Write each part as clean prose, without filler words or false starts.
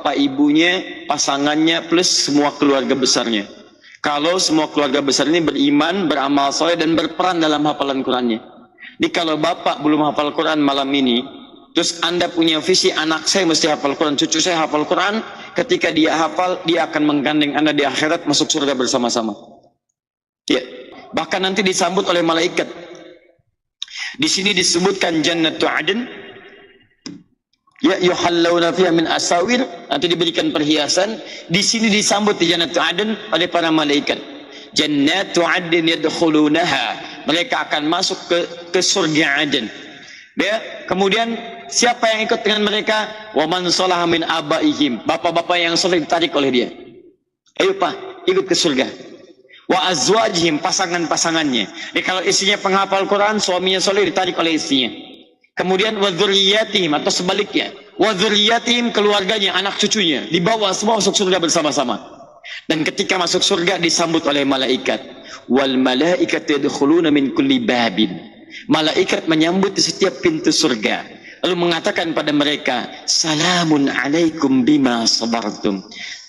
bapak ibunya, pasangannya, plus semua keluarga besarnya. Kalau semua keluarga besar ini beriman, beramal soleh, dan berperan dalam hafalan Qurannya. Jadi kalau bapak belum hafal Quran malam ini, terus Anda punya visi, anak saya mesti hafal Quran, cucu saya hafal Quran, ketika dia hafal, dia akan menggandeng Anda di akhirat masuk surga bersama-sama. Ya. Bahkan nanti disambut oleh malaikat. Di sini disebutkan Jannatu Adn. Ya yuhallawna fiha min asawir, nanti diberikan perhiasan. Di sini disambut di Jannatu Adn oleh para malaikat. Jannatu Adn yadkhulunaha, mereka akan masuk ke surga Aden. Ya, kemudian siapa yang ikut dengan mereka? Wa man salaha min abaihim, bapak-bapak yang soleh ditarik oleh dia. Ayo Pak, ikut ke surga. Wa azwajihim, pasangan-pasangannya. Jadi kalau istrinya penghafal Quran, suaminya soleh ditarik oleh istrinya. Kemudian wa dzurriyyatihim, atau sebaliknya, wa dzurriyyatihim, keluarganya, anak cucunya, dibawa semua masuk surga bersama-sama. Dan ketika masuk surga disambut oleh malaikat. Wal malaikatu yadkhuluna min kulli babin. Malaikat menyambut di setiap pintu surga, lalu mengatakan pada mereka, salamun alaikum bima sabartum.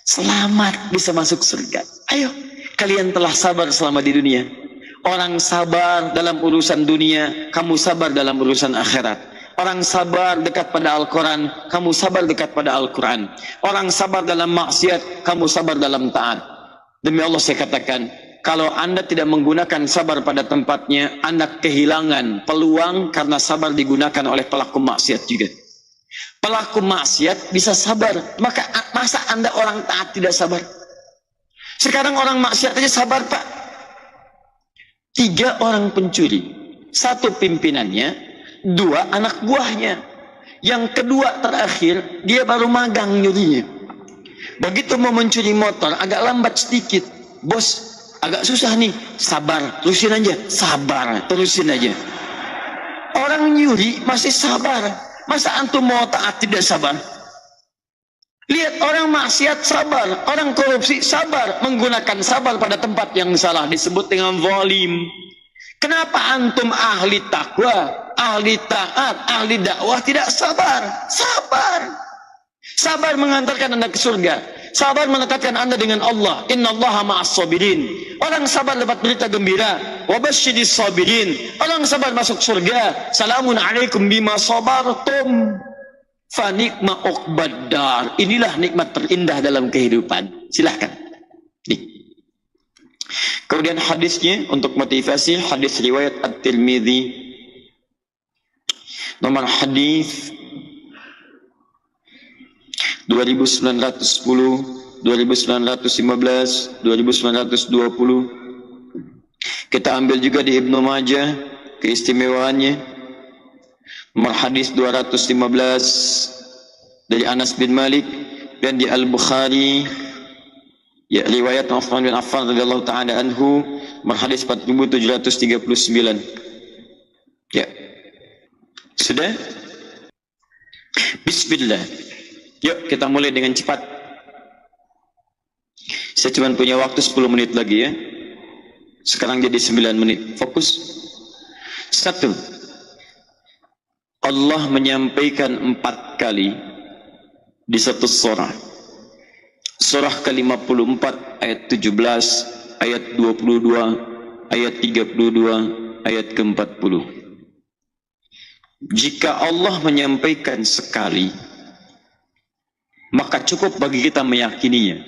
Selamat bisa masuk surga. Ayo, kalian telah sabar selama di dunia. Orang sabar dalam urusan dunia, kamu sabar dalam urusan akhirat. Orang sabar dekat pada Al-Quran, kamu sabar dekat pada Al-Quran. Orang sabar dalam maksiat, kamu sabar dalam taat. Demi Allah saya katakan, kalau Anda tidak menggunakan sabar pada tempatnya, Anda kehilangan peluang karena sabar digunakan oleh pelaku maksiat juga. Pelaku maksiat bisa sabar, maka masa Anda orang taat tidak sabar? Sekarang orang maksiat aja sabar Pak. 3 orang pencuri, 1 pimpinannya, 2 anak buahnya, yang kedua terakhir dia baru magang nyurinya. Begitu mau mencuri motor agak lambat sedikit, bos agak susah nih, sabar, terusin aja, sabar, terusin aja. Orang nyuri masih sabar, masa antum mau taat tidak sabar? Lihat orang maksiat sabar, orang korupsi sabar, menggunakan sabar pada tempat yang salah disebut dengan zalim. Kenapa antum ahli takwa, ahli taat, ahli dakwah tidak sabar? Sabar. Sabar mengantarkan Anda ke surga. Sabar mendekatkan Anda dengan Allah. Innallaha ma'as sabirin. Orang sabar dapat berita gembira. Wa basyyiris sabirin. Orang sabar masuk surga. Salamun alaikum bima sabartum. Fa nikma uqbad dar. Inilah nikmat terindah dalam kehidupan. Silahkan. Kemudian hadisnya untuk motivasi, hadis riwayat At-Tirmidzi, nomor hadis 2910, 2915, 2920. Kita ambil juga di Ibnu Majah keistimewaannya, nomor hadis 215 dari Anas bin Malik, dan di Al-Bukhari ya riwayat Utsman bin Affan radhiyallahu taala anhu, nomor hadis 4739. Ya. Sudah? Bismillah. Yuk kita mulai dengan cepat. Saya cuma punya waktu 10 menit lagi ya. Sekarang jadi 9 menit. Fokus. 1. Allah menyampaikan 4 kali di satu surah. Surah ke-54 ayat 17, ayat 22, ayat 32, ayat ke-40. Jika Allah menyampaikan sekali, maka cukup bagi kita meyakininya.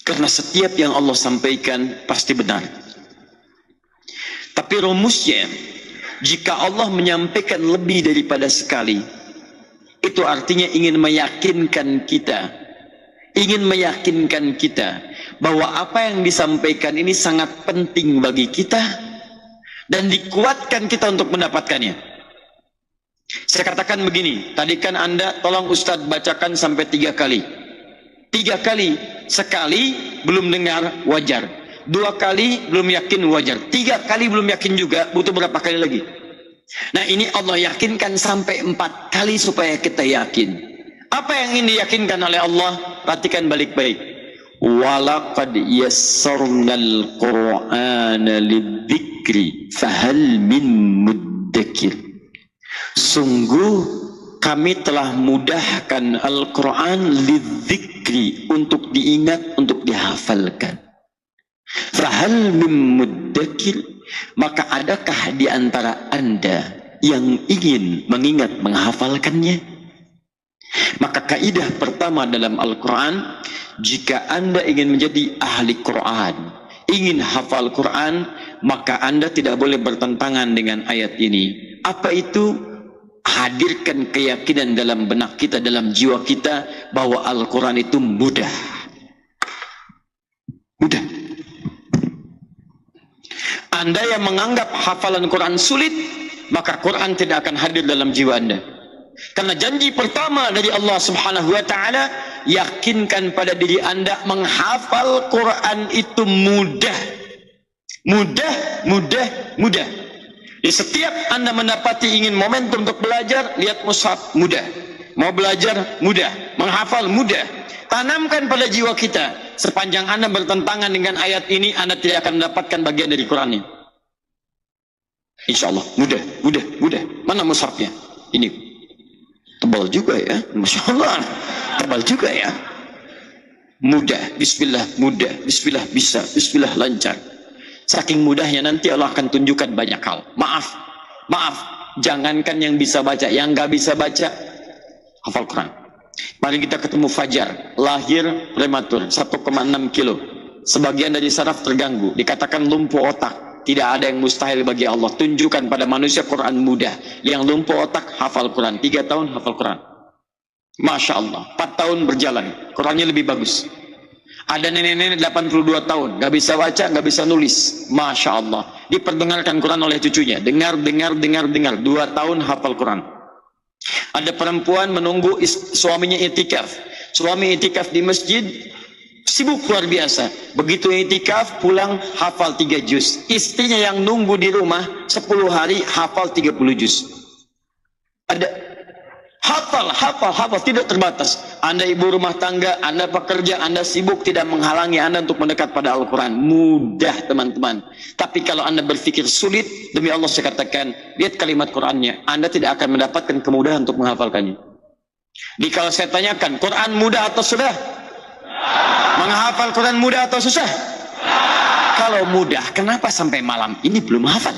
Karena setiap yang Allah sampaikan pasti benar. Tapi rumusnya, jika Allah menyampaikan lebih daripada sekali, itu artinya ingin meyakinkan kita bahwa apa yang disampaikan ini sangat penting bagi kita dan dikuatkan kita untuk mendapatkannya. Saya katakan begini, tadi kan Anda tolong Ustadz bacakan sampai 3 kali. 3 kali, sekali belum dengar wajar, 2 kali belum yakin wajar, 3 kali belum yakin juga, butuh berapa kali lagi? Nah ini Allah yakinkan sampai 4 kali supaya kita yakin. Apa yang ingin diyakinkan oleh Allah? Perhatikan baik-baik. Walaqad yassarnal Qur'ana lidzikri fahal min muddakir. Sungguh kami telah mudahkan Al-Quran lidzikri, untuk diingat, untuk dihafalkan. Fahal mim muddakir, maka adakah di antara anda yang ingin mengingat menghafalkannya? Maka kaidah pertama dalam Al-Quran, jika anda ingin menjadi ahli Quran, ingin hafal Quran, maka anda tidak boleh bertentangan dengan ayat ini. Apa itu? Hadirkan keyakinan dalam benak kita, dalam jiwa kita, bahwa Al-Quran itu mudah. Mudah. Anda yang menganggap hafalan Quran sulit, maka Quran tidak akan hadir dalam jiwa anda. Karena janji pertama dari Allah Subhanahu wa ta'ala, yakinkan pada diri anda menghafal Quran itu mudah. Mudah, mudah, mudah. Di setiap anda mendapati ingin momentum untuk belajar, lihat mushaf, mudah. Mau belajar, mudah. Menghafal, mudah. Tanamkan pada jiwa kita, sepanjang anda bertentangan dengan ayat ini, anda tidak akan mendapatkan bagian dari Qurannya. Insya Allah, mudah, mudah, mudah. Mana mushafnya? Ini tebal juga ya, Masya Allah, tebal juga ya. Mudah, bismillah, mudah, bismillah, bisa, bismillah, lancar. Saking mudahnya nanti Allah akan tunjukkan banyak hal. Maaf, maaf, jangankan yang bisa baca, yang nggak bisa baca, hafal Quran. Mari kita ketemu Fajar, lahir prematur, 1,6 kilo. Sebagian dari saraf terganggu, dikatakan lumpuh otak. Tidak ada yang mustahil bagi Allah. Tunjukkan pada manusia Quran mudah. Yang lumpuh otak, hafal Quran. 3 tahun hafal Quran. Masya Allah. 4 tahun berjalan, Qurannya lebih bagus. Ada nenek-nenek 82 tahun, gak bisa baca, gak bisa nulis. Masya Allah. Diperdengarkan Quran oleh cucunya. Dengar, dengar, dengar, dengar. 2 tahun hafal Quran. Ada perempuan menunggu suaminya itikaf. Suami itikaf di masjid, sibuk luar biasa. Begitu itikaf, pulang hafal 3 juz. Istrinya yang nunggu di rumah 10 hari hafal 30 juz. Ada hafal, tidak terbatas. Anda ibu rumah tangga, Anda pekerja, Anda sibuk, tidak menghalangi Anda untuk mendekat pada Al-Quran. Mudah, teman-teman. Tapi kalau Anda berpikir sulit, demi Allah saya katakan, lihat kalimat Qurannya, Anda tidak akan mendapatkan kemudahan untuk menghafalkannya. Jadi kalau saya tanyakan, Quran mudah atau sudah? Menghafal Quran mudah atau susah? Kalau mudah, kenapa sampai malam ini belum hafal?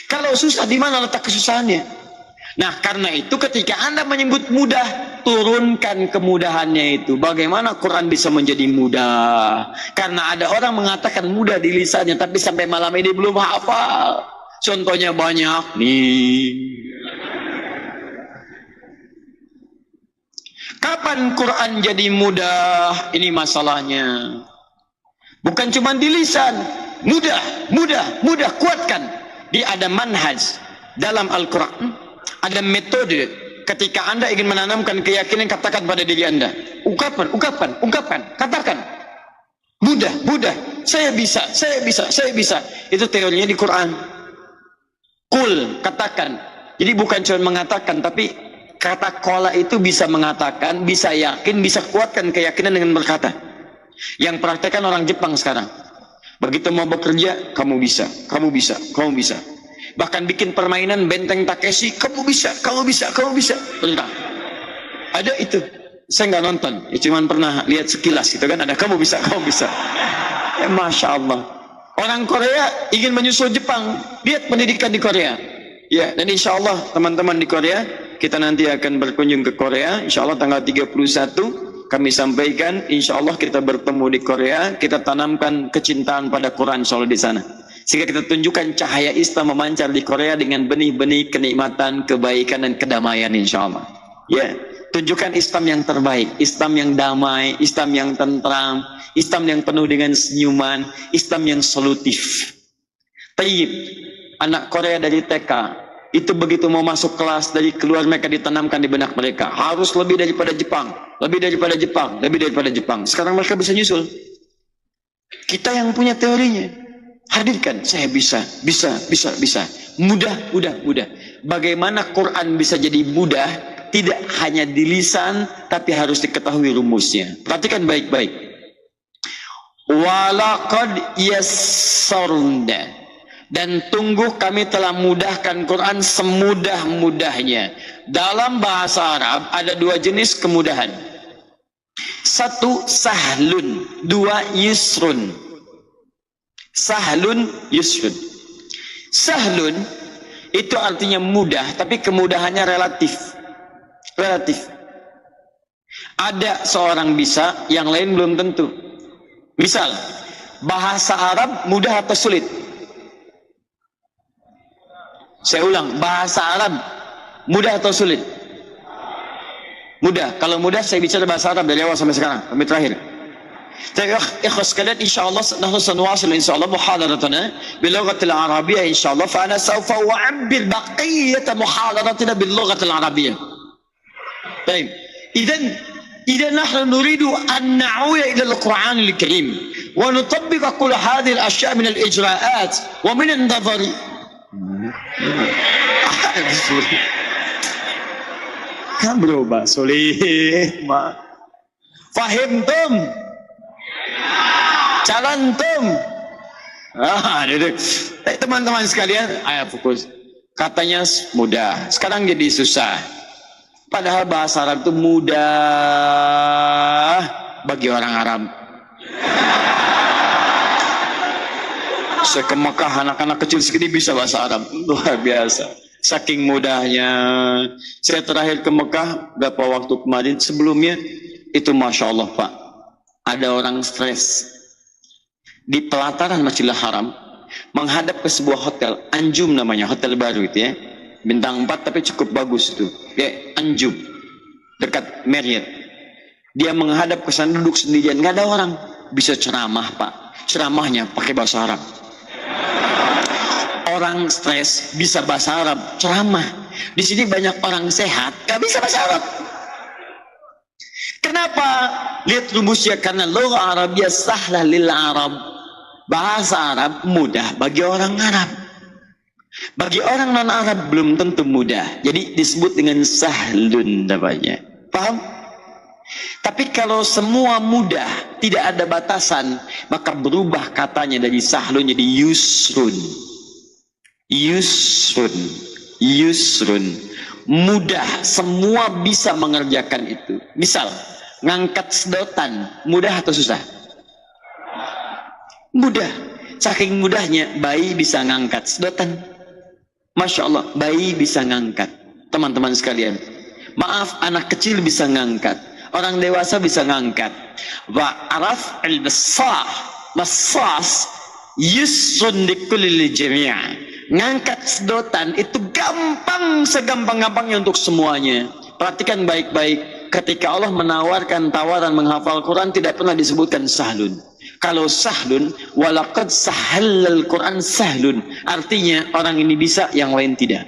Kalau susah, di mana letak kesusahannya? Nah, karena itu ketika Anda menyebut mudah, turunkan kemudahannya itu. Bagaimana Quran bisa menjadi mudah? Karena ada orang mengatakan mudah di lisannya, tapi sampai malam ini belum hafal. Contohnya banyak nih. Kapan Quran jadi mudah? Ini masalahnya. Bukan cuma di lisan. Mudah, mudah, mudah. Kuatkan. Dia ada manhaj dalam Al-Quran. Ada metode. Ketika Anda ingin menanamkan keyakinan, katakan pada diri Anda. Ungkapan, ungkapan, ungkapan. Katakan. Mudah, mudah. Saya bisa, saya bisa, saya bisa. Itu teorinya di Quran. Qul, katakan. Jadi bukan cuma mengatakan, tapi kata qala itu bisa mengatakan, bisa yakin, bisa kuatkan keyakinan dengan berkata. Yang praktekkan orang Jepang sekarang. Begitu mau bekerja, kamu bisa, kamu bisa, kamu bisa. Bahkan bikin permainan benteng Takeshi, kamu bisa, kamu bisa, kamu bisa. Perintah. Ada itu. Saya nggak nonton, ya cuman pernah lihat sekilas gitu kan, ada kamu bisa, kamu bisa. Ya, Masya Allah. Orang Korea ingin menyusul Jepang, lihat pendidikan di Korea. Ya, dan insya Allah teman-teman di Korea, kita nanti akan berkunjung ke Korea. Insya Allah tanggal 31 kami sampaikan, insya Allah kita bertemu di Korea, kita tanamkan kecintaan pada Quran insya Allah di sana. Sehingga kita tunjukkan cahaya Islam memancar di Korea dengan benih-benih kenikmatan, kebaikan dan kedamaian insya Allah. Ya, tunjukkan Islam yang terbaik, Islam yang damai, Islam yang tentram, Islam yang penuh dengan senyuman, Islam yang solutif. Tayyib, anak Korea dari TK, itu begitu mau masuk kelas, dari keluar mereka ditanamkan di benak mereka, harus lebih daripada Jepang, lebih daripada Jepang, lebih daripada Jepang. Sekarang mereka bisa nyusul. Kita yang punya teorinya. Hadirkan, saya bisa, bisa, bisa, bisa. Mudah, mudah, mudah. Bagaimana Quran bisa jadi mudah? Tidak hanya di lisan, tapi harus diketahui rumusnya. Perhatikan baik-baik. Walaqad yassarna. Dan tunggu, kami telah mudahkan Quran semudah-mudahnya. Dalam bahasa Arab ada dua jenis kemudahan. Satu sahlun, dua yusrun. Sahlun, yusrun. Sahlun itu artinya mudah, tapi kemudahannya relatif. Relatif. Ada seorang bisa, yang lain belum tentu. Misal, bahasa Arab mudah atau sulit? Saya ulang, bahasa Arab mudah atau sulit? Mudah. Kalau mudah, saya bicara bahasa Arab dari awal sampai sekarang, sampai terakhir. إخوة sekalian, insyaallah نحن سنواصل إن شاء الله محاضرتنا باللغة العربية إن شاء الله فأنا سوف أعبر بقية محاضرتنا باللغة العربية. طيب إذا نحن نريد أن نعود إلى القرآن الكريم ونطبق كل هذه الأشياء من الإجراءات ومن النظر. Kan berubah sulit, fahimtum? Calantum? Teman-teman sekalian, ayo fokus. Katanya mudah, sekarang jadi susah. Padahal bahasa Arab itu mudah bagi orang Arab. Saya ke Mekah, anak-anak kecil segini bisa bahasa Arab, luar biasa. Saking mudahnya. Saya terakhir ke Mekah berapa waktu kemarin, sebelumnya itu Masya Allah Pak, ada orang stres di pelataran Masjidil Haram, menghadap ke sebuah hotel, Anjum namanya, hotel baru itu ya, bintang 4 tapi cukup bagus itu ya, Anjum, dekat Marriott. Dia menghadap ke sana, duduk sendirian, nggak ada orang, bisa ceramah Pak, ceramahnya pakai bahasa Arab. Orang stres bisa bahasa Arab, ceramah. Di sini banyak orang sehat, nggak bisa bahasa Arab. Kenapa? Lihat rumusnya, karena lugha Arabiyah sahlah lil Arab. Bahasa Arab mudah bagi orang Arab. Bagi orang non-Arab belum tentu mudah. Jadi disebut dengan sahlun namanya. Paham? Tapi kalau semua mudah, tidak ada batasan, maka berubah katanya dari sahlun jadi yusrun. Yusrun. Yusrun. Mudah, semua bisa mengerjakan itu. Misal, ngangkat sedotan, mudah atau susah? Mudah. Saking mudahnya, bayi bisa ngangkat sedotan. Masya Allah, bayi bisa ngangkat. Teman-teman sekalian, maaf, anak kecil bisa ngangkat, orang dewasa bisa ngangkat. Wa araf al-basah, basas yusrun likulli jami'a. Ngangkat sedotan itu gampang, segampang-gampangnya untuk semuanya. Perhatikan baik-baik, ketika Allah menawarkan tawaran menghafal Quran tidak pernah disebutkan sahlun. Kalau sahlun, walaqad sahallal Quran sahlun, artinya orang ini bisa, yang lain tidak.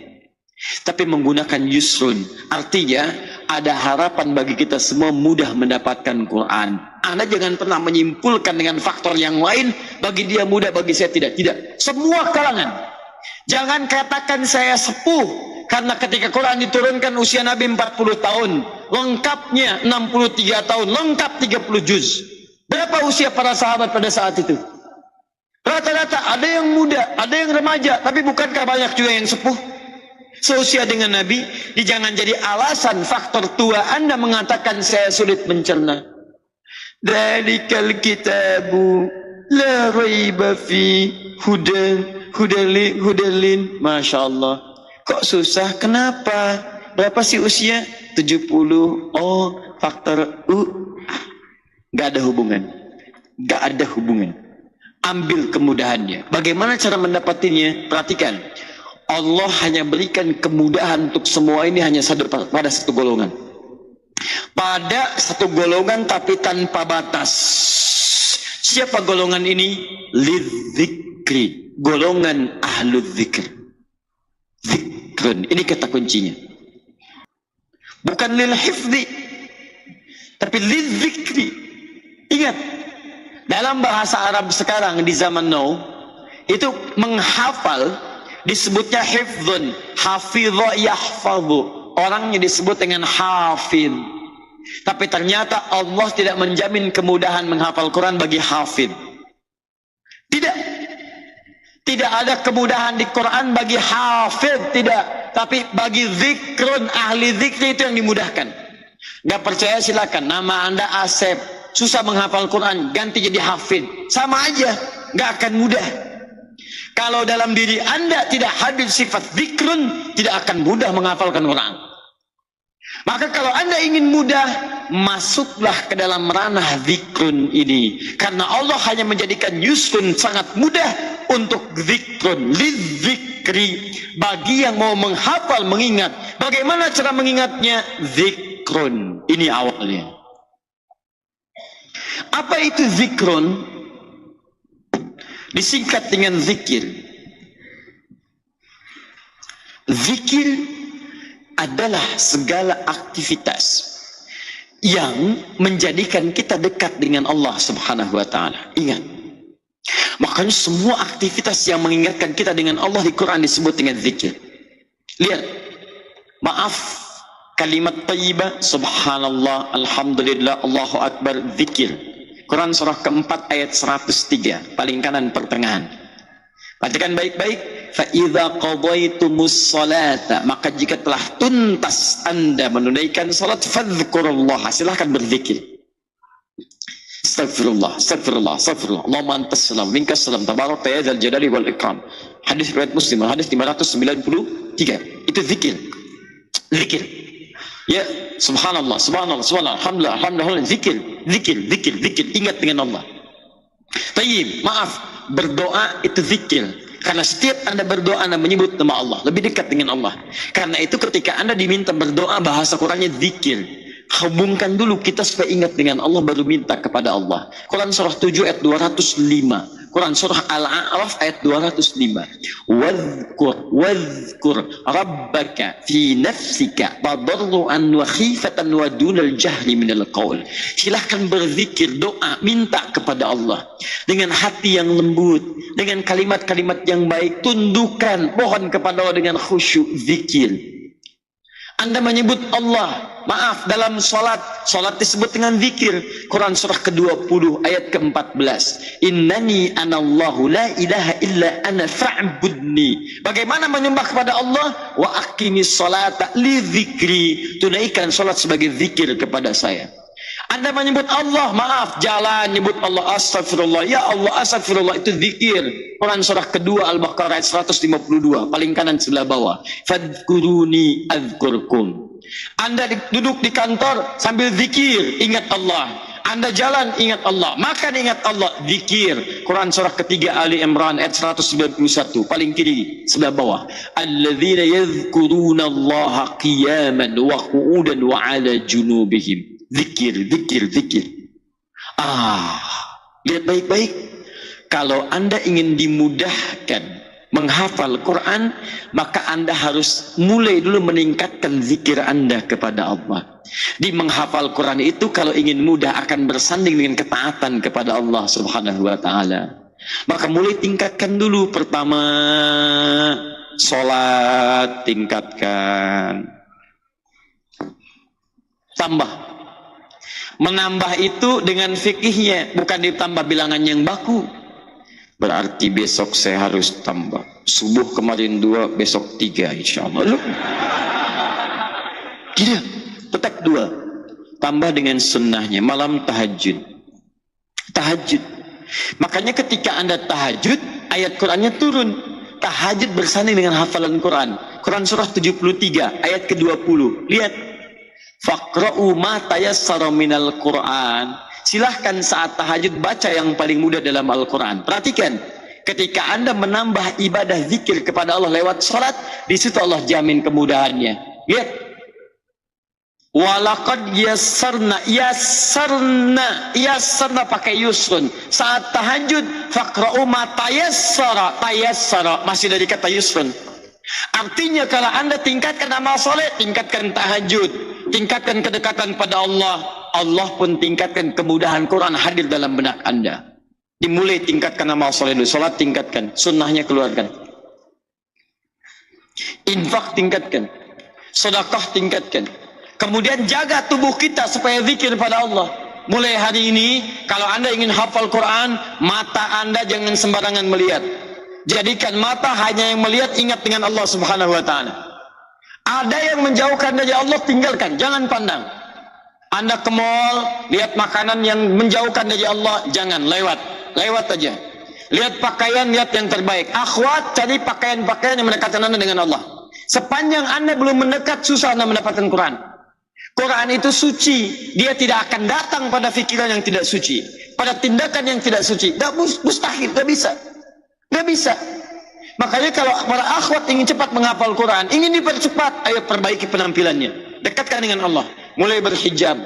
Tapi menggunakan yusrun, artinya ada harapan bagi kita semua mudah mendapatkan Quran. Anda jangan pernah menyimpulkan dengan faktor yang lain, bagi dia mudah, bagi saya tidak. Tidak. Semua kalangan. Jangan katakan saya sepuh, karena ketika Quran diturunkan usia Nabi 40 tahun, lengkapnya 63 tahun, lengkap 30 juz. Berapa usia para sahabat pada saat itu? Rata-rata ada yang muda, ada yang remaja, tapi bukankah banyak juga yang sepuh? Seusia dengan Nabi, jangan jadi alasan faktor tua Anda mengatakan saya sulit mencerna. Dzalikal kitabu la raiba fi hudalin. Masya Allah. Kok susah? Kenapa? Berapa sih usia? 70. Oh, faktor gak ada hubungan. Gak ada hubungan. Ambil kemudahannya. Bagaimana cara mendapatinya? Perhatikan. Allah hanya berikan kemudahan untuk semua ini hanya pada satu golongan. Pada satu golongan tapi tanpa batas. Siapa golongan ini? Lidzikri. Golongan ahlu dzikr. Zikrun. Ini kata kuncinya. Bukan lil hifzi, tapi lidzikri. Ingat, dalam bahasa Arab sekarang di zaman now, itu menghafal disebutnya hifdzun, hafidha yahfadhu. Orangnya disebut dengan hafidh. Tapi ternyata Allah tidak menjamin kemudahan menghafal Quran bagi hafidh. Tidak. Tidak ada kemudahan di Quran bagi hafid, tidak. Tapi bagi zikrun, ahli zikri itu yang dimudahkan. Gak percaya silakan. Nama Anda Asep, susah menghafal Quran, ganti jadi hafid. Sama aja, gak akan mudah. Kalau dalam diri Anda tidak hadir sifat zikrun, tidak akan mudah menghafalkan Quran. Maka kalau Anda ingin mudah, masuklah ke dalam ranah zikrun ini. Karena Allah hanya menjadikan yusrun sangat mudah untuk zikrun, lidzikri, bagi yang mau menghafal, mengingat. Bagaimana cara mengingatnya? Zikrun. Ini awalnya. Apa itu zikrun? Disingkat dengan zikir. Zikir adalah segala aktivitas yang menjadikan kita dekat dengan Allah Subhanahu wa taala. Ingat. Makanya semua aktivitas yang mengingatkan kita dengan Allah di Quran disebut dengan zikir. Lihat. Maaf, kalimat thayyibah, subhanallah, alhamdulillah, Allahu akbar, zikir. Quran surah keempat ayat 103, paling kanan pertengahan. Perhatikan baik-baik. فَإِذَا قَضَيْتُمُ الصَّلَاةَ, maka jika telah tuntas Anda menunaikan salat, فَذْكُرُوا اللَّهَ, silahkan berzikir. Astagfirullah, astagfirullah, astagfirullah. Allahumma antas salam, minkas salam, tabarakta ya dzal jalali wal ikram. Hadis riwayat Muslim, hadis 593. Itu zikir. Zikir. Ya, subhanallah, subhanallah, subhanallah, alhamdulillah, alhamdulillah, zikir, zikir, zikir, zikir. Ingat dengan Allah. Tayyib, maaf, berdoa itu zikir. Karena setiap Anda berdoa, Anda menyebut nama Allah, lebih dekat dengan Allah. Karena itu ketika Anda diminta berdoa, bahasa Qurannya zikir. Hubungkan dulu kita supaya ingat dengan Allah, baru minta kepada Allah. Quran surah 7 ayat 205. Quran surah Al-A'raf ayat 205. Wadhkur rabbaka fi nafsika tadarruan wa khifatan wa dunal jahri minal qaul. Silahkan berzikir, doa, minta kepada Allah dengan hati yang lembut, dengan kalimat-kalimat yang baik, tundukkan, mohon kepada Allah dengan khusyuk, zikir. Anda menyebut Allah, maaf, dalam salat disebut dengan zikir. Quran surah ke-20 ayat ke-14. Innani anallahu la ilaha illa ana fa'budni. Bagaimana menyembah kepada Allah? Wa aqimis salata li dzikri. Tunaikan salat sebagai zikir kepada saya. Anda menyebut Allah, maaf, jalan nyebut Allah, astagfirullah, ya Allah, astagfirullah, itu zikir. Quran surah kedua Al-Baqarah ayat 152, paling kanan sebelah bawah. Fadkuruni adzkurkum. Anda duduk di kantor sambil zikir, ingat Allah. Anda jalan, ingat Allah. Makan, ingat Allah, zikir. Quran surah ketiga Ali Imran ayat 191, paling kiri sebelah bawah. Alladzina yadhkuruna Allaha qiyaman wa qu'udan wa 'ala junubihim. Zikir, zikir, zikir. Lihat baik-baik. Kalau Anda ingin dimudahkan menghafal Quran, maka Anda harus mulai dulu meningkatkan zikir Anda kepada Allah. Di menghafal Quran itu kalau ingin mudah akan bersanding dengan ketaatan kepada Allah Subhanahu wa taala. Maka mulai tingkatkan dulu. Pertama, sholat tingkatkan. Tambah. Menambah itu dengan fikihnya, bukan ditambah bilangan yang baku. Berarti besok saya harus tambah. Subuh kemarin 2, besok 3 insya Allah. Tidak, tetap 2. Tambah dengan sunnahnya, malam tahajud. Tahajud. Makanya ketika Anda tahajud, ayat Qurannya turun. Tahajud bersanding dengan hafalan Quran. Quran surah 73 ayat ke-20. Lihat. Faqra'u ma tayassara minal Qur'an. Silahkan saat tahajud baca yang paling mudah dalam Al-Quran. Perhatikan, ketika Anda menambah ibadah zikir kepada Allah lewat salat, di situ Allah jamin kemudahannya. Lihat. Walaqad yassarna pakai yusrun. Saat tahajud, faqra'u ma tayassara masih dari kata yusrun. Artinya kalau Anda tingkatkan amal soleh, tingkatkan tahajud, tingkatkan kedekatan pada Allah, Allah pun tingkatkan kemudahan Quran hadir dalam benak Anda. Dimulai tingkatkan amal soleh dulu, sholat tingkatkan, sunnahnya keluarkan, infak tingkatkan, sedekah tingkatkan. Kemudian jaga tubuh kita supaya zikir pada Allah. Mulai hari ini, kalau Anda ingin hafal Quran, mata Anda jangan sembarangan melihat. Jadikan mata hanya yang melihat, ingat dengan Allah Subhanahu wa taala. Ada yang menjauhkan dari Allah, tinggalkan, jangan pandang. Anda ke mall, lihat makanan yang menjauhkan dari Allah, jangan, lewat aja. Lihat pakaian, lihat yang terbaik. Akhwat, cari pakaian-pakaian yang mendekatkan Anda dengan Allah. Sepanjang Anda belum mendekat, susah Anda mendapatkan Quran. Quran itu suci, dia tidak akan datang pada pikiran yang tidak suci, pada tindakan yang tidak suci. Mustahil, tidak bisa. Makanya kalau para akhwat ingin cepat menghafal Quran, ingin dipercepat, ayo perbaiki penampilannya, dekatkan dengan Allah, mulai berhijab,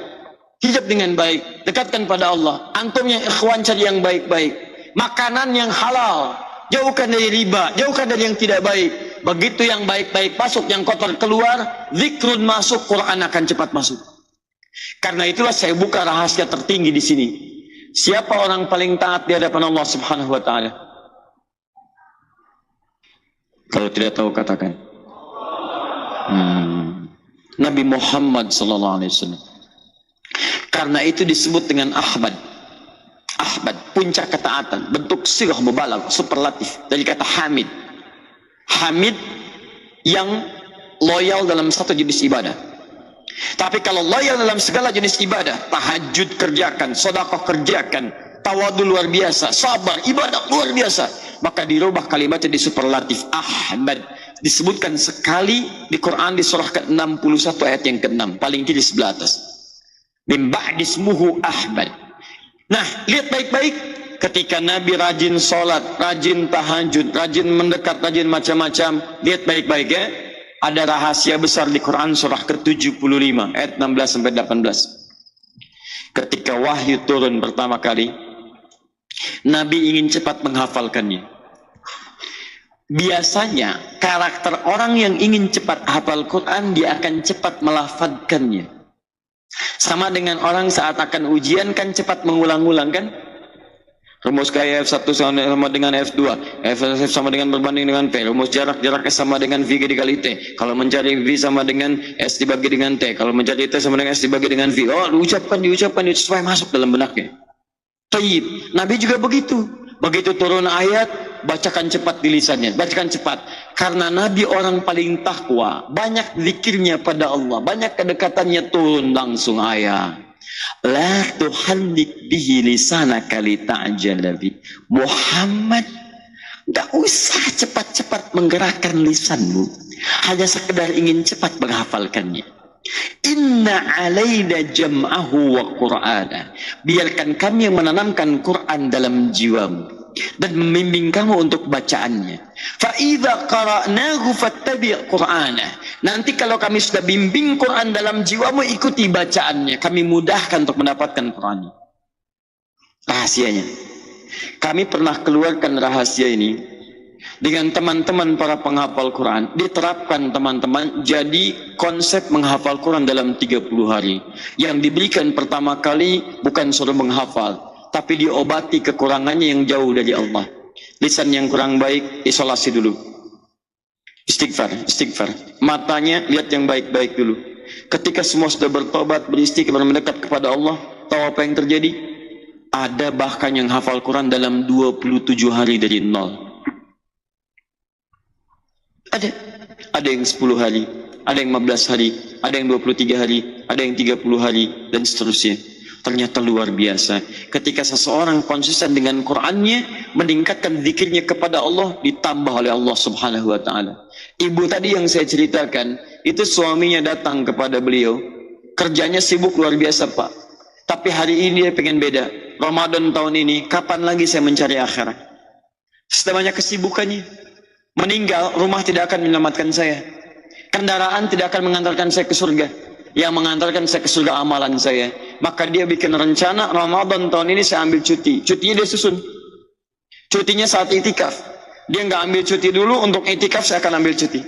hijab dengan baik, dekatkan pada Allah. Antum yang ikhwan cari yang baik-baik, makanan yang halal, jauhkan dari riba, jauhkan dari yang tidak baik. Begitu yang baik-baik masuk, yang kotor keluar, zikrun masuk, Quran akan cepat masuk. Karena itulah saya buka rahasia tertinggi di sini. Siapa orang paling taat di hadapan Allah Subhanahu wa taala? Kalau tidak tahu katakan. Nabi Muhammad sallallahu alaihi wasallam. Karena itu disebut dengan Ahmad. Ahmad, puncak ketaatan, bentuk sirah mubalagh, superlatif dari kata Hamid. Hamid yang loyal dalam satu jenis ibadah. Tapi kalau loyal dalam segala jenis ibadah, tahajud kerjakan, sedekah kerjakan, tawadu luar biasa, sabar, ibadah luar biasa, maka dirubah kalimatnya di superlatif Ahmad. Disebutkan sekali di Quran di surah ke-61 ayat yang ke-6, paling kiri sebelah atas. Min ba'di ismuhu Ahmad. Nah, lihat baik-baik, ketika Nabi rajin sholat, rajin tahajud, rajin mendekat, rajin macam-macam, lihat baik-baik ya. Ada rahasia besar di Quran surah ke-75 ayat 16 sampai 18. Ketika wahyu turun pertama kali, Nabi ingin cepat menghafalkannya. Biasanya karakter orang yang ingin cepat hafal Quran, dia akan cepat melafadzkannya. Sama dengan orang saat akan ujian kan cepat mengulang-ulang kan? Rumus kayak F1 sama dengan F2, F sama dengan berbanding dengan P, rumus jaraknya sama dengan V dikali T, kalau mencari V sama dengan S dibagi dengan T, kalau mencari T sama dengan S dibagi dengan V. Oh, diucapkan supaya masuk dalam benaknya. Taib. Nabi juga begitu. Begitu turun ayat, bacakan cepat di lisannya, bacakan cepat. Karena Nabi orang paling takwa, banyak zikirnya pada Allah, banyak kedekatannya, turun langsung ayat. La tuhallik bihi lisanaka lita'jala bi. Muhammad, enggak usah cepat-cepat menggerakkan lisanmu, hanya sekedar ingin cepat menghafalkannya. Inna alaina jam'ahu wa qur'ana. Biarkan kami yang menanamkan Quran dalam jiwamu dan membimbing kamu untuk bacaannya. Fa idza qara'nahu fattabi' qur'ana. Nanti kalau kami sudah bimbing Quran dalam jiwamu, ikuti bacaannya. Kami mudahkan untuk mendapatkan Quran. Rahasianya. Kami pernah keluarkan rahasia ini dengan teman-teman para penghafal Quran. Diterapkan teman-teman, jadi konsep menghafal Quran dalam 30 hari. Yang diberikan pertama kali bukan suruh menghafal, tapi diobati kekurangannya yang jauh dari Allah. Lisan yang kurang baik, isolasi dulu. Istighfar. Matanya lihat yang baik-baik dulu. Ketika semua sudah bertobat, beristighfar, mendekat kepada Allah, tahu apa yang terjadi? Ada bahkan yang hafal Quran dalam 27 hari dari nol. Ada yang 10 hari, ada yang 15 hari, ada yang 23 hari, ada yang 30 hari, dan seterusnya. Ternyata luar biasa. Ketika seseorang konsisten dengan Qur'annya, meningkatkan zikirnya kepada Allah, ditambah oleh Allah Subhanahu wa ta'ala. Ibu tadi yang saya ceritakan, itu suaminya datang kepada beliau. Kerjanya sibuk luar biasa, Pak. Tapi hari ini dia pengen beda. Ramadan tahun ini, kapan lagi saya mencari akhirat? Sudah banyak kesibukannya. Meninggal, rumah tidak akan menyelamatkan saya. Kendaraan tidak akan mengantarkan saya ke surga. Yang mengantarkan saya ke surga amalan saya. Maka dia bikin rencana, Ramadan tahun ini saya ambil cuti. Cutinya dia susun. Cutinya saat itikaf. Dia nggak ambil cuti dulu, untuk itikaf saya akan ambil cuti.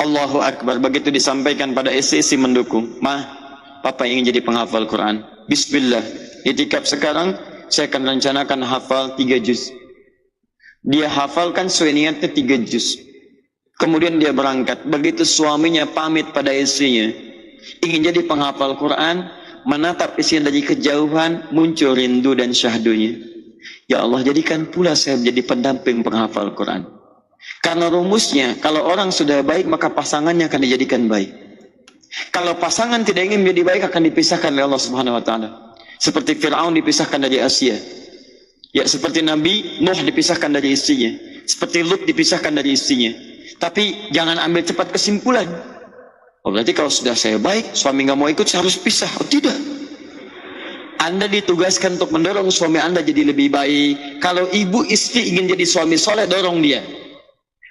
Allahu Akbar. Begitu disampaikan pada istri mendukung. Papa ingin jadi penghafal Quran. Bismillah. Itikaf sekarang, saya akan rencanakan hafal 3 juz. Dia hafalkan sesuai niatnya 3 juz. Kemudian dia berangkat. Begitu suaminya pamit pada istrinya, ingin jadi penghafal Quran, menatap istrinya dari kejauhan, muncul rindu dan syahdunya. Ya Allah, jadikan pula saya menjadi pendamping penghafal Quran. Karena rumusnya, kalau orang sudah baik, maka pasangannya akan dijadikan baik. Kalau pasangan tidak ingin menjadi baik, akan dipisahkan oleh Allah Subhanahu Wa Taala. Seperti Fir'aun dipisahkan dari Asia. Ya, seperti Nabi Nuh dipisahkan dari istrinya. Seperti Lut dipisahkan dari istrinya. Tapi jangan ambil cepat kesimpulan. Oh, berarti kalau sudah saya baik, suami nggak mau ikut, saya harus pisah. Oh, tidak. Anda ditugaskan untuk mendorong suami Anda jadi lebih baik. Kalau ibu istri ingin jadi suami soleh, dorong dia.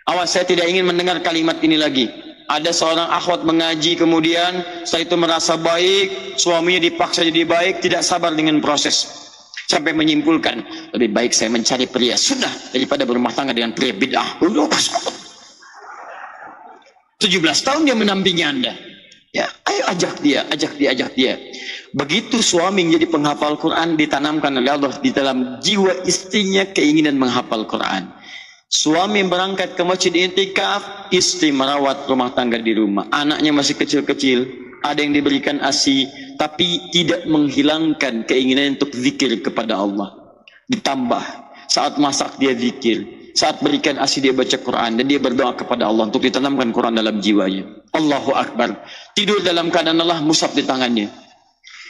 Awas, saya tidak ingin mendengar kalimat ini lagi. Ada seorang akhwat mengaji, kemudian setelah itu merasa baik, suaminya dipaksa jadi baik, tidak sabar dengan proses. Sampai menyimpulkan, lebih baik saya mencari pria sunnah daripada berumah tangga dengan pria bid'ah. 17 tahun dia mendampingi Anda. Ya, ayo ajak dia. Begitu suami menjadi penghafal Quran, ditanamkan oleh Allah di dalam jiwa istrinya keinginan menghafal Quran. Suami berangkat ke masjid i'tikaf, istri merawat rumah tangga di rumah. Anaknya masih kecil-kecil, ada yang diberikan ASI, tapi tidak menghilangkan keinginan untuk zikir kepada Allah. Ditambah, saat masak dia zikir, saat berikan ASI dia baca Quran, dan dia berdoa kepada Allah untuk ditanamkan Quran dalam jiwanya. Allahu Akbar. Tidur dalam keadaan Allah, mushaf di tangannya.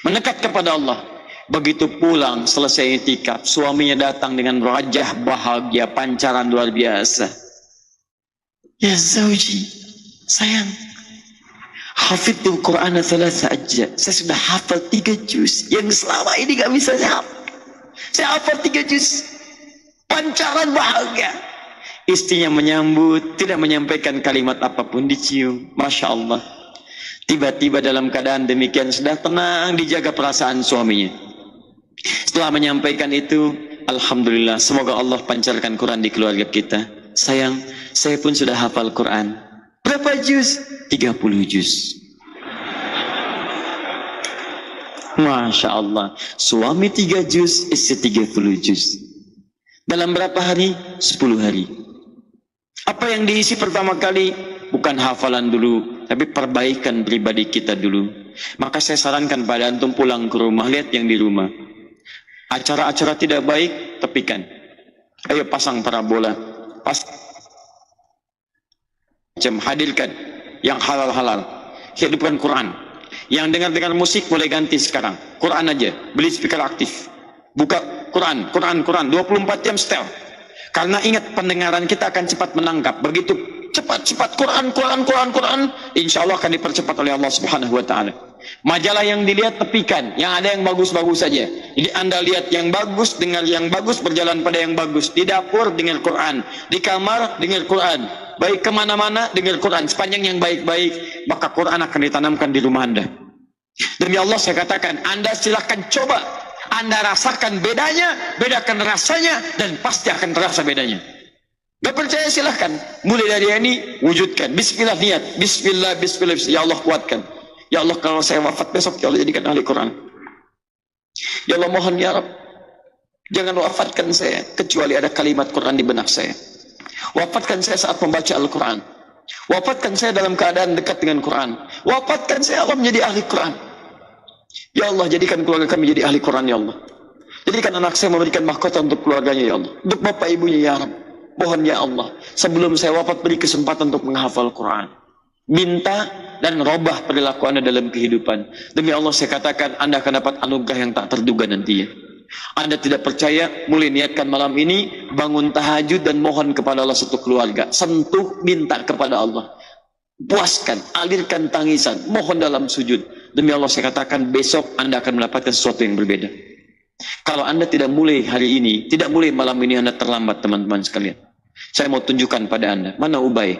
Mendekat kepada Allah. Begitu pulang, selesai i'tikaf, suaminya datang dengan wajah bahagia, pancaran luar biasa. Ya Zawji, sayang, hafidhul Quran thalatha ajza. Saya sudah hafal 3 juz yang selama ini gak bisa saya hafal. Saya hafal 3 juz. Pancaran bahagia. Istrinya menyambut, tidak menyampaikan kalimat apapun, dicium. Masya Allah. Tiba-tiba dalam keadaan demikian sudah tenang, dijaga perasaan suaminya. Setelah menyampaikan itu, alhamdulillah, semoga Allah pancarkan Quran di keluarga kita. Sayang, saya pun sudah hafal Quran. Berapa juz? 30 juz. Masya Allah. Suami 3 juz, istri 30 juz. Dalam berapa hari? 10 hari. Apa yang diisi pertama kali? Bukan hafalan dulu, tapi perbaikan pribadi kita dulu. Maka saya sarankan pada antum pulang ke rumah, lihat yang di rumah. Acara-acara tidak baik, tepikan. Ayo pasang parabola. Hadirkan yang halal-halal. Hidupkan Quran. Yang dengar musik boleh ganti sekarang. Quran aja. Beli speaker aktif. Buka Quran. 24 jam setel. Karena ingat, pendengaran kita akan cepat menangkap. Begitu cepat Quran, insya Allah akan dipercepat oleh Allah Subhanahu Wa Taala. Majalah yang dilihat tepikan, yang ada yang bagus-bagus saja. Jadi Anda lihat yang bagus, dengar yang bagus, berjalan pada yang bagus. Di dapur dengar Quran, di kamar dengar Quran, baik kemana-mana dengar Quran. Sepanjang yang baik-baik, maka Quran akan ditanamkan di rumah Anda. Demi Allah saya katakan, Anda silahkan coba, Anda rasakan bedanya, bedakan rasanya, dan pasti akan terasa bedanya. Gak percaya silahkan. Mulai dari ini wujudkan. Bismillah niat. Bismillah. Ya Allah kuatkan. Ya Allah kalau saya wafat besok, ya Allah jadikan ahli Quran. Ya Allah mohon ya Rabb, jangan wafatkan saya kecuali ada kalimat Quran di benak saya. Wafatkan saya saat membaca Al-Quran. Wafatkan saya dalam keadaan dekat dengan Quran. Wafatkan saya Allah menjadi ahli Quran. Ya Allah jadikan keluarga kami menjadi ahli Quran ya Allah. Jadikan anak saya memberikan mahkota untuk keluarganya ya Allah. Untuk bapak ibunya ya Rabb. Mohon ya Allah, sebelum saya wafat beri kesempatan untuk menghafal Quran. Minta dan robah perilaku Anda dalam kehidupan. Demi Allah saya katakan, Anda akan dapat anugerah yang tak terduga nantinya. Anda tidak percaya, mulai niatkan malam ini, bangun tahajud dan mohon kepada Allah satu keluarga. Sentuh, minta kepada Allah. Puaskan, alirkan tangisan, mohon dalam sujud. Demi Allah saya katakan, besok Anda akan mendapatkan sesuatu yang berbeda. Kalau Anda tidak mulai hari ini, tidak mulai malam ini, Anda terlambat teman-teman sekalian. Saya mau tunjukkan pada Anda. Mana Ubay?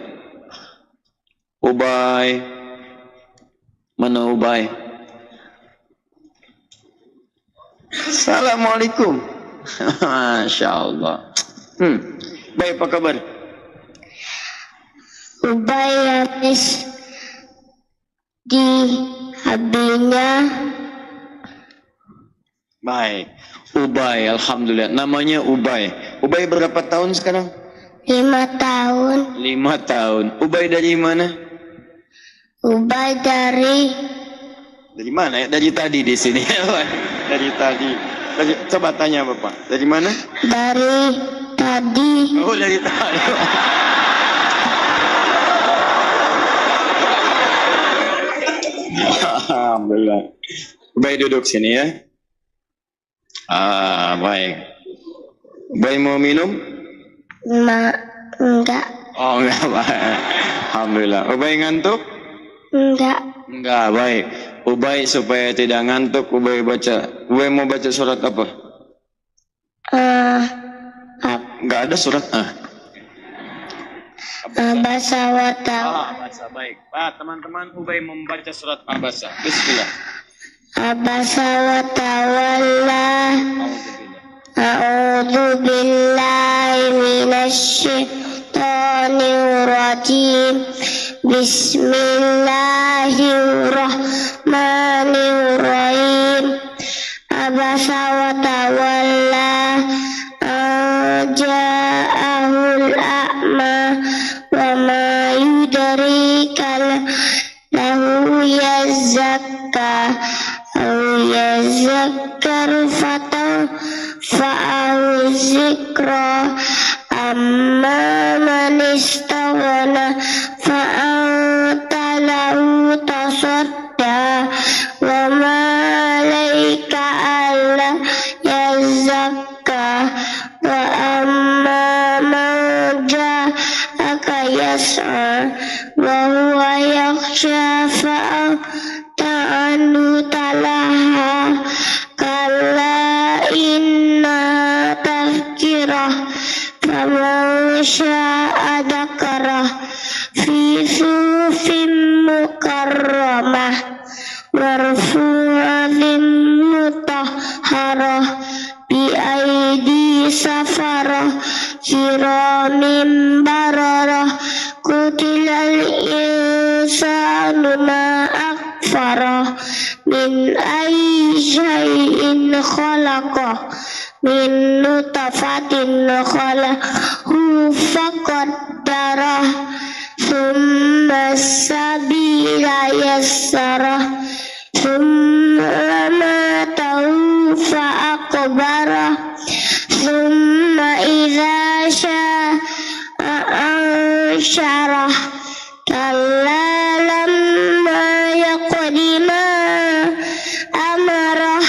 Ubay. Mana Ubay? Assalamualaikum. Masya Allah. Baik, apa kabar? Ubay habis di habisnya. Baik, Ubay, alhamdulillah. Namanya Ubay. Ubay berapa tahun sekarang? 5 tahun. 5 tahun. Ubay dari mana? Ubay dari mana ya? Dari tadi di sini. Dari tadi. Coba tanya Bapak. Dari mana? Dari tadi. Oh, dari tadi. Alhamdulillah. Baik, duduk sini ya. Baik. Baik, mau minum? Enggak. Oh, enggak, baik. Alhamdulillah. Ubay ngantuk? Enggak. Enggak, baik. Ubay supaya tidak ngantuk, Ubay baca. Ubay mau baca surat apa? Enggak ada surat Abasa wa Abasa, baik. Pak, teman-teman, Ubay membaca surat Abasa. Bismillah. Abasa wa tawalla. A'udzu billahi minasy syaithanir rajim. Bismillahirrahmanirrahim. Abasa wa tawalla. Ja'ahul a'ma wa ma yudrika lahu yazakka aw yazakkar fa'ahu zikra amma man istaghna fa'anta lahu tasadda wa ma alayka alla yazakka wa amma man ja'aka yas'a wa huwa yakhsha fa'anta anhu talaha kalla inna tazkirah faman sya'a dzakarah fi suhufin mukarramah marfu'atin mutahharah bi aidi safarah kiramin bararah kutilal insanu ma akfarah min ayyi syai'in khalaqah min nutfatin khalaqahu faqaddarah thumma sabila yassarah thumma matahu fa'aqbarah thumma idza sya'a ansyarah kalla lamma yaqdi ma amarah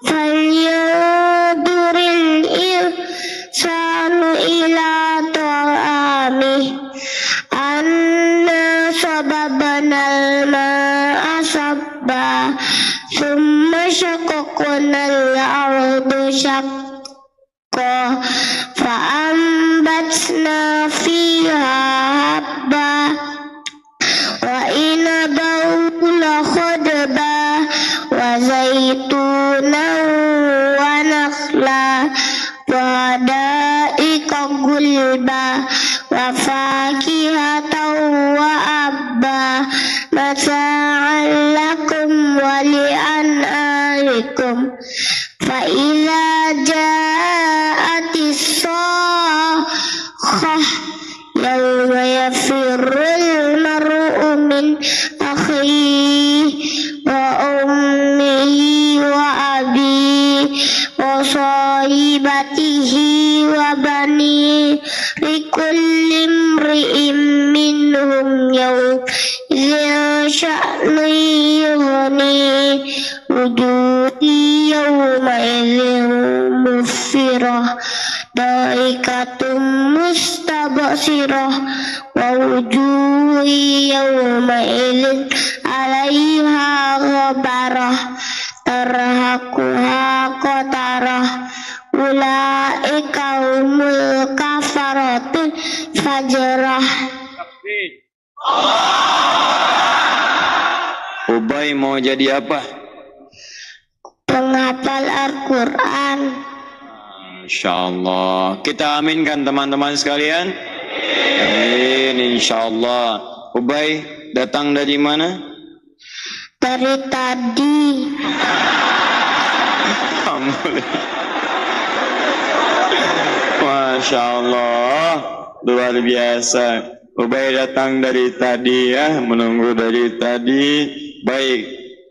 falyanduril insanu ila ta'amih anna sababanal ma'a sabba thumma shaqqaqnal ardu shaqqa fa'ambatna fiha habba wa inabahu la khadba wa zaitunan wa nakhla wa da'iqa gulba wa fakihatan wa abba mata'an lakum wa li'an'amikum fa idza ja'atis sakhah yawma yafirrul mar'u min akhihi wa ummihi wa abihi wa sahibatihi wa bani likulli imri'in minhum yawma sya'nu yughni wujuhi yawma idzin musfirah daikatum mustabsirah wa wujuhi yawma idzin 'alaiha ghabarah tarhaquha qatarah ulaika humul kafaratul fajrah. Ubay mau jadi apa? Penghafal Al-Quran. Insyaallah. Kita aminkan teman-teman sekalian. Amin insyaallah. Ubay datang dari mana? Dari tadi. Alhamdulillah. Masya Allah, luar biasa. Ubay datang dari tadi ya, menunggu dari tadi. Baik,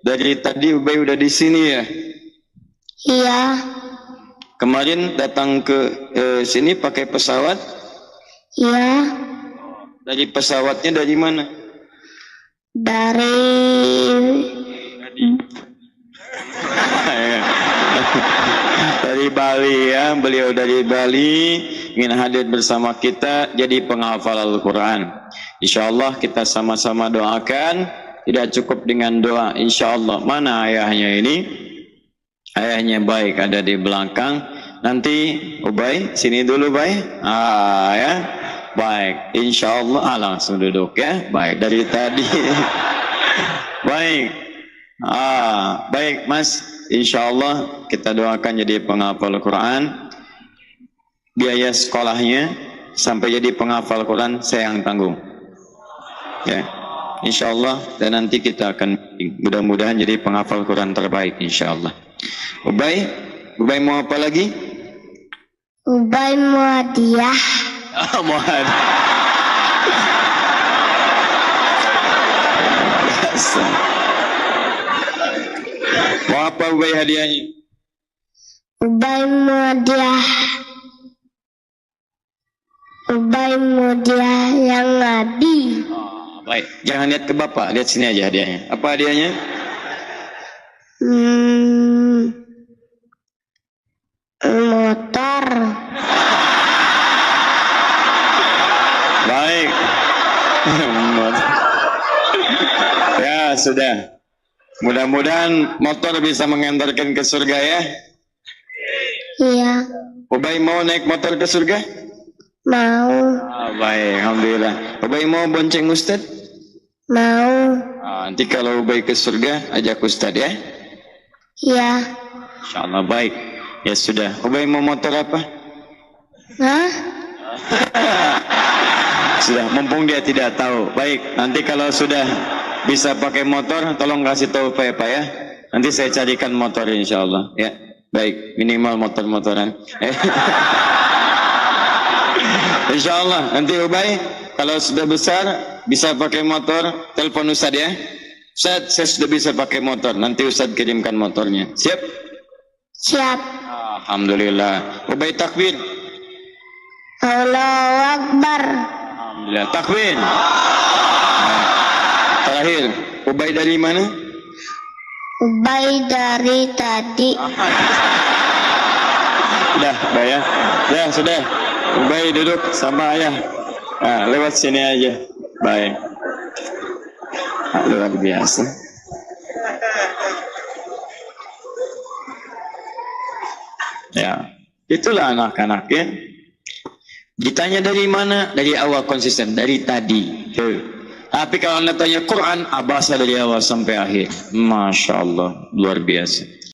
dari tadi Ubay udah di sini ya? Iya. Kemarin datang ke sini pakai pesawat. Ya, Dari pesawatnya dari mana? dari Dari Bali ya, beliau dari Bali ingin hadir bersama kita jadi penghafal Al-Quran. InsyaAllah kita sama-sama doakan. Tidak cukup dengan doa, InsyaAllah. Mana ayahnya ini? Ayahnya baik ada di belakang. Nanti Ubay sini dulu Bay. Ya. Baik, InsyaAllah. Langsung duduk ya. Baik dari tadi. Baik. Baik Mas, InsyaAllah kita doakan jadi penghafal Quran. Biaya sekolahnya sampai jadi penghafal Quran saya yang tanggung. Ya, InsyaAllah. Dan nanti kita akan mudah-mudahan jadi penghafal Quran terbaik InsyaAllah. Ubay mau apa lagi? Ubay mau hadiah. Mau hadiah. Mau apa Ubay hadiahnya? Ubay mau hadiah. Ubay mau hadiah yang Nabi. Baik, jangan lihat ke Bapak, lihat sini aja hadiahnya. Apa hadiahnya? Motor. Baik. Ya, sudah. Mudah-mudahan motor bisa mengantarkan ke surga ya. Iya, Ubay mau naik motor ke surga? mau. Baik, Alhamdulillah. Ubay mau bonceng Ustad? Mau. Nanti kalau Ubay ke surga, ajak Ustad ya. Ya. InsyaAllah baik. Ya sudah. Ubay mau motor apa? Hah? Sudah, mumpung dia tidak tahu. Baik, nanti kalau sudah bisa pakai motor, tolong kasih tahu Pak ya. Nanti saya carikan motor InsyaAllah. Ya, baik. Minimal motor-motoran. InsyaAllah. Nanti Ubay, kalau sudah besar, bisa pakai motor, telepon Ustad ya. Ustad, saya sudah bisa pakai motor. Nanti Ustad kirimkan motornya. Siap? Siap. Alhamdulillah. Ubay takbir. Allahu Akbar. Alhamdulillah. Takbir. Terakhir, Ubay dari mana? Ubay dari tadi. Sudah, ya. Ya, sudah. Ubay duduk sama ayah. Lewat sini aja. Baik. Luar biasa. Ya, itulah anak-anak ya. Ditanya dari mana? Dari awal konsisten, dari tadi. Tapi kalau anda tanya Quran, abasa dari awal sampai akhir. Masya Allah, luar biasa.